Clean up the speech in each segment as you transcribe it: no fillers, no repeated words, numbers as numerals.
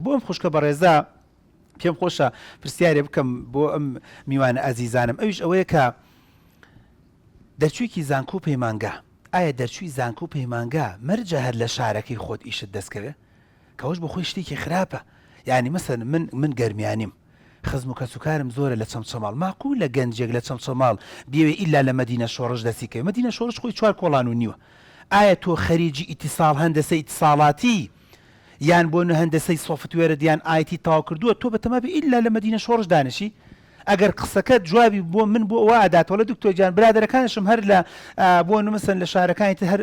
بۆ ئەم خوشکە بەڕێزە پێم خۆشە پرسیارێ بکەم بۆ ئەم میوانە ئازیزانم، ئەویش ئەوەیە کە دەرچوویکی زانکۆ و پەیمانگا، ئایا دەرچووی زانکۆ و پەیمانگا مەرجە هەر لە شارەکەی خۆت ئیشت دەستکەوێت کەەوەش بۆ خۆی شتێکی خراپە. یعنی مەسەن من گەرمیانیم خزم و کەسوکارم زۆرە لە چەمچەماڵ، ماقوو لە گەنجێک لە چەمچەماڵ بێوێ ئیلا لە مەدینە شۆڕش دەسیکەوێت. مەدینە شۆڕش خۆی 4 کۆڵان و نیوە. ئایا تۆ خەریجی ئیتیساڵ هەندەسەی ئیتیساڵاتی یان بۆ هەندەسەی سۆفتوێرە دیان ئایتی تاو کردووە تۆ بەتەما بێ ئیلا لە مەدینە شۆڕش دانیشی؟ ئەگەر قسەکەت جوابی بۆ من بۆ ئەوە ئەداتەوە لە دکتۆر جان برادەرەکانشم هەر لە بۆ نمەسن لە شارەکانی هەر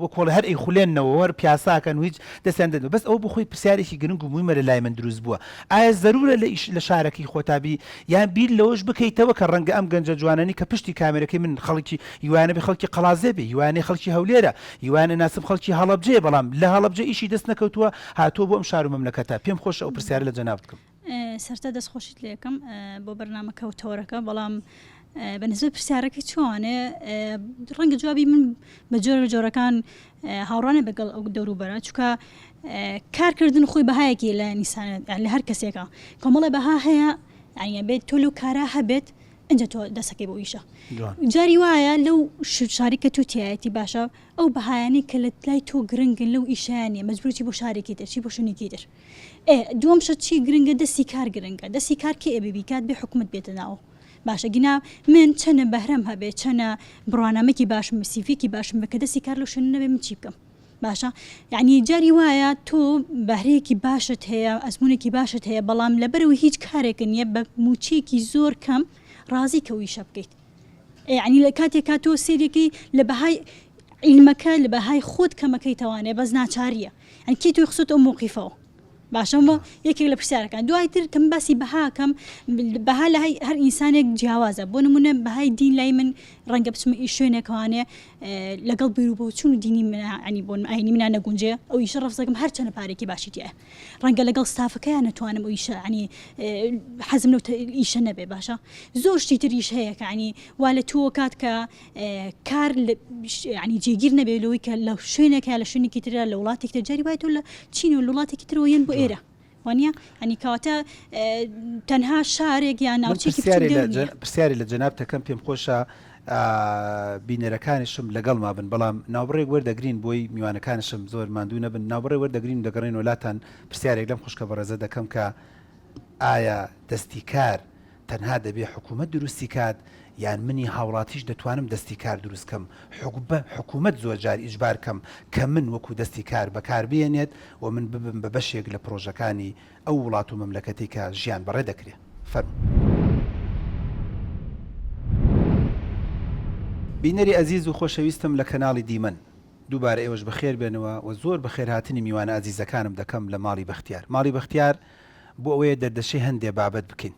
وەکۆڵ هەر ئەی خولێنەوە وەر پیاساکەن و هیچ دەستیان دەدەن، بەس ئەو بخۆی پرسیارێکی گرنگ و مویمە لە لای من دروست بووە. ئایا زەرورە لە شارەکەی خۆتابی یان بیر لەوەش بکەیتەوە کە ڕەنگە ئەم گەنجە جوانانی کە پشتی کامێرەکەی من خەڵکی یوانە بێ خەڵکی قەڵازێ بێ، یوانەی خەڵکی هەولێرە، یوانە ناسم خەڵکی هەڵەبجێ، بەڵام لە هەڵەبجە ئیشی دەست نەکەوتووە هاتووە بۆ ئەم شار و مەملەکەتە. پێم خۆشە ئەو پرسیارە لە جەناب بکەم. سەرتا دەستخۆشیت لێ یەکەم بۆ بەرنامەکە و تۆڕەکە، بەڵام بەنسبەت پرسیارەکەی چۆنێ ڕەنگە جوابی من بە جۆرە جۆرەکان هاوڕانە بەگەڵ ئەو دەوروبەرە، چونکە کارکردن خۆی بەهایەکی لە نیسانە لە هەر کەسێکە کۆمەڵی بەها هەیە، یعنی بێت تۆ لەو کارە هەبێت ئەنجە تۆ دەسەکەی بۆ ئیشە. جاری وایە لەو شاریکە تۆ تایەتی باشە ئەو بەهایانی کە لە لای تۆ گرنگن لەو ئیشیانە مەجبورتی بۆ شارێکی تر چی بۆ شوێنێکی تر. دووەم شت چی گرنگە؟ دەستی کار گرنگە، دەستی کار کێ ئەبێ بیکات بێ حکومت بێتە ناوە. باشە گینا من چەنە بەهرەم هەبێ چەنە بڕوانامەکی باشم سیڤیکی باشم بکە دەستی کار لەو شوێنە نەبێ من چی بکەم؟ باشە یعنی جاری وایە تۆ بەهرەیەکی باشت هەیە ئەزمونێکی باشت هەیە، بەڵام لەبەرەوەی هیچ کارێکە نییە بە موچێکی زۆر کەم ڕازی کەویشە بکەیت. یعنی لە کاتێکا تۆ سێرێکی لە بەهای عیلمەکە لە بەهای خۆت کەمەکەی توانێ بەس ناچاریە، ئەن کی توی خسوت ئەو موقیفەوە. باشە بۆ یەکێک لە پرسیارەکان دوای تر کەم باسی بەهاکەم بەها لە هەر ئینسانێک جیاوازە، بۆ نمونە بەهای دین لای من ڕەنگە بچمە شوێنێکوانێ لەگەڵ بیرو بۆ چون دینی منی بۆ ئاینی منە نەگونجێ ئەو ئیشە ڕەفزەکەم هەر چەنە پارێکی باشیتیە ڕەنگە لەگەڵ ستافەکەیان نەتوانم ئەو ئیشە ینی حەزم لەو ئیشە نەبێ. باشە زۆر شتی تریش هەیە کە ینی وا لە تۆ کات کە کار ینی جێگیر نەبێ لەوەی کە لە شوێنێک لە شوێنێکی ترە لە وڵاتێک تر جاری وایە تۆ لە چین و وڵاتێکی ترەوە یەن بۆ ئێرە وانە ئەنی کەواتە تەنها شارێک یان ناوچێکی پرسیاری لە جەناب دەکەم. پێم خۆشە بینەرەکانیشم لەگەڵ ما بن، بەڵام ناوبڕێک وەردەگرین بۆی میوانەکانشم زۆر ماندوو نەبن، ناوبڕێ وەردەگرین دەگەڕین وڵاتان. پرسیارێک لەم خوشکە بەڕێزە دەکەم کە ئایا دەستی کار تەنها دەبێ حکوومەت دروستی کات یان منی هاوڵاتیش دەتوانم دەستی کار دروستکەم حکوومەت زۆر جار ئیجبار کەم کە من وەکو دەستی کار بەکار بێنێت و من ببم بە بەشێک لە پرۆژەکانی ئەو وڵات و مەملەکەتی کە ژیان بەڕێ دەکرێت. فەرمو بینەری ئەزیز و خۆشەویستم لە کەناڵی دیمەن، دووبارە ئێوەش بەخێر بێنەوە و زۆر بەخێر هاتنی میوانە ئازیزەکانم دەکەم لە ماڵی بەختیار. ماڵی بەختیار بۆ ئەوەیە دەردەشەی هەندێ بابەت بکەین.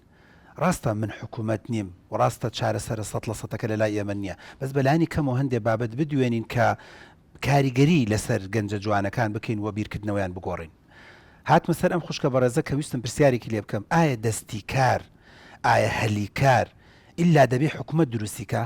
ڕاستە من حکوومەت نیم و ڕاستە چارەسەرە 100% لە لای ئێمە نییە، بەس بەلانی کەم و هەندێ بابەت بدوێنین کە کاریگەری لەسەر گەنجە جوانەکان بکەین و بیرکردنەوەیان بگۆڕین. هاتمە سەر ئەم خوشکە بەڕێزە کە ویستم پرسیارێکی لێ بکەم، ئایا دەستی کار ئایا هەلی کار ئیلا دەبێ حکوومەت دروستیکە؟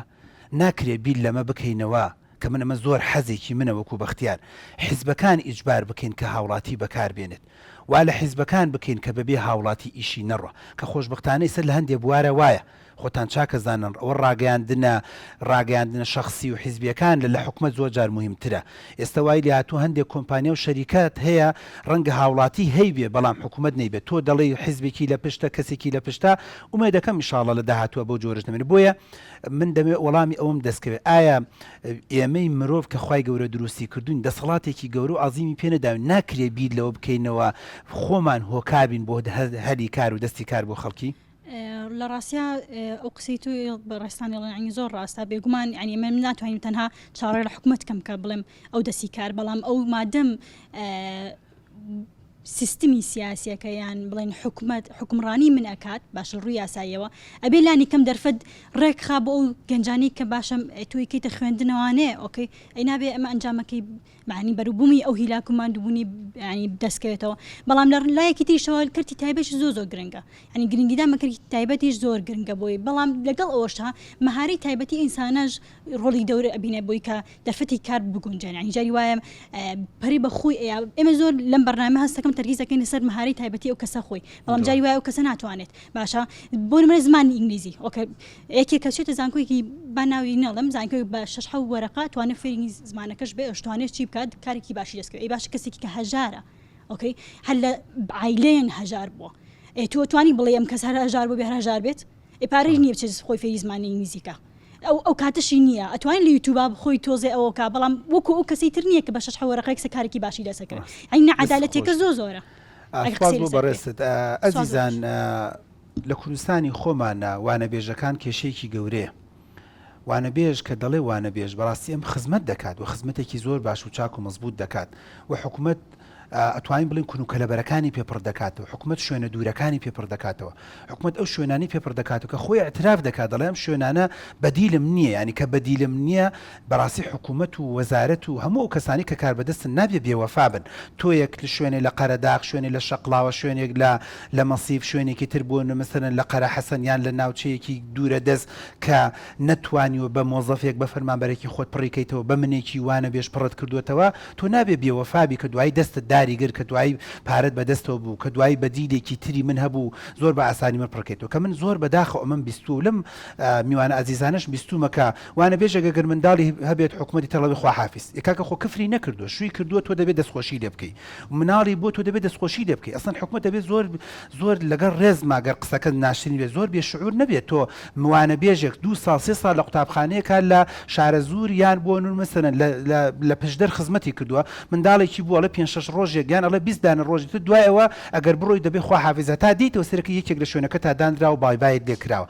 ناکرێ بیل لەمە بکەینەوە کە من ئەمە زۆر حەزێکی منە وەکو بەختیار حیزبەکان ئیجبار بکەین کە هاوڵاتی بەکار بێنێت، وا لە حیزبەکان بکەین کە بەبێ هاوڵاتی ئیشی نەڕۆ، کە خۆشبەختانەی سەر لە هەندێک بوارە وایە خۆتان چاکە زانن ئەوە ڕاگەیاندنە شخصی و حیزبیەکان لە حکومەت زۆر جار مهمترە. ئێستا وای لە هاتوو هەندێک کۆمپانیا و شەریکات هەیە ڕەنگە هاوڵاتی هەیبێ بەڵام حکومەت نەیبێت، تۆ دەڵێ حیزبێکی لە پشتە کەسێکی لە پشتا ئومێدەکەم ئینشاڵڵا لە داهاتووە بۆ جۆرش نەمێنێت. بۆیە من دەمێ وەڵامی ئەوم دەستکەوێت، ئایا ئێمەی مرۆڤ کە خوای گەورە دروستی کردوین دەسەڵاتێکی گەورە و عەزیمی پێ نەداوین، ناکرێ بیر لەوە بکەینەوە خۆمان هۆکابین بۆ هەلی کار و دەستی کار بۆ خەڵکی؟ لە ڕاستیا ئەو قسەی توی بەڕێستانی ڵێنی زۆر ڕاستە، بێگومان ینی من ناتوانین تەنها چاڕێ لە حکومەت کەم کە بڵێم ئەو دەستی کار، بەڵام ئەو مادەم سیستمی سیاسیەکە یان بڵێن حکومڕانی من ئەکات باش ڕووی یاساییەوە ئەبێ لانی کەم دەرفەت ڕێکخا بۆ ئەو گەنجانی کە باشم توی کەیتە خوێندنەوانەیە ئۆکەی ئەی نابێ ئەمە ئەنجامەکەی معنی بەروبوومی ئەو هیلاکومان دوبوونی ینی دەستکەوێتەوە. بەڵام لە لایەکی تریشەوە کردی تایبەتش زۆر گرنگە، ینی گرنگیدا مەکردی تایبەتیش زۆر گرنگە بۆی، بەڵام لەگەڵ ئەوەشە مەهارەی تایبەتی ئینسانەش ڕۆڵی دەورە ئەبینێ بۆی کە دەرفەتی کار بگونجێن. ینی جاری وایە پەری بەخۆی ئێمە زۆر لەم بەرنامە هەستەکەم یەکەم تەرکیزەکەین لەسەر مەهارەی تایبەتی ئەو کەسە خۆی بەڵام جاری وایە ئەو کەسە ناتوانێت باشە بۆ نمونە زمانی ئینگلیزی ئۆکە یەکێک کە چێتە زانکۆیەکی با ناوی نەڵم زانکۆی بە 6 وەرەقە توانێت فێری زمانەکەش بێ ئەشتوانێت چی بکات کارێکی باشی دەستکرد ئەی باشە کەسێکی کە هەژارە ئۆکەی هەر لە عایلەیەن هەژار بووە تۆ توانی بڵێ ئەم کەس هەر هەژار بۆ بێ هەر هەژار بێت ئێپارەی نییە بچێت خۆی فێری زمانی ئینگلیزیکە ئەو کاتشی نییە ئەتوانین لە یوتیوب بخۆی تۆزێ ئەوەکە بەڵام وەکو ئەو کەسی تر نییە کە بە 6 وەرەقەیەک کارێکی باشی دەسەکرد عینە عەدالەتێکە زۆرە بەڕێست ئەزیزان لە کوردستانی خۆمانە وانەبێژەکان کێشەیەکی گەورەیە وانەبێژ کە دەڵێ وانەبێژ بەڕاستی ئەم خزمەت دەکات و خزمەتێکی زۆر باش و چاک و مەزبوط دەکات و حکوومەت ئەتوانین بڵین کونوکەلەبەرەکانی پێپڕ دەکاتەوە حکوومەت شوێنە دوورەکانی پێپڕ دەکاتەوە حکوومەت ئەو شوێنانی پێپڕ دەکاتەوە کە خۆی اعتراف دەکات دەڵێم شوێنانە بەدیلم نییە ینی کە بەدیلم نییە بەڕاستی حکوومەت و وەزارەت و هەموو ئەو کەسانی کە کار بەدەستن نابێ بێوەفا بن تۆ یەک لە شوێنێ لە قەرەداغ شوێنێ لە شەقڵاوە شوێنێک لە مەسیف شوێنێکی تر بوون مەسەرەن لە قەرە حەسەن یان لە ناوچەیەکی دوورە دەست کە نەتوانیوە بە مۆزەفێک بە فەرمانبەرێکی خۆت پڕیکەیتەوە بە منێکی وانە بێژ پڕت کردوێتەوە تۆ نابێ بێوەفابی کە دوای دەستت داریگر کە دوای پارەت بەدەستەوە بوو کە دوای بەدیلێکی تری من هەبوو زۆر بە ئاسانی من پڕکەیتەوە کە من زۆر بەداخە ئەمەم بیستو لەم میوانە ئازیزانش بیستومەکە وانە بێژەگە گەر منداڵی هەبێت حکوومەتی تەڵەبی خواحافیز یکاکە خۆ کفری نەکردو شووی کردووە تۆ دەبێت دەستخۆشی لێ بکەی مناڵی بۆ تۆ دەبێت دەستخۆشی لێ بکەی ئەسڵەن حکوومەت دەبێت زۆر لەگەڵ ڕێزما گەر قسەکە ناشرین بێت زۆر بێشعور نەبێت تۆ موانە بێژێک 2 ساڵ 3 ساڵ لە قوتابخانەیەکە لە شارە زوور یان بۆ نور مەسەرەن لە پشدەر خزمەتی کردووە منداڵێکی بووە لە 5-6 ڕۆژێک یان ئەڵێ 20 دانە ڕۆژی دوایەوە ئەگەر بڕۆی دەبێت خوا حافیزە تا دیتەوە سەرەکە یەکێک لە شوێنەکە تا دانراوە بایبایت لێکراوە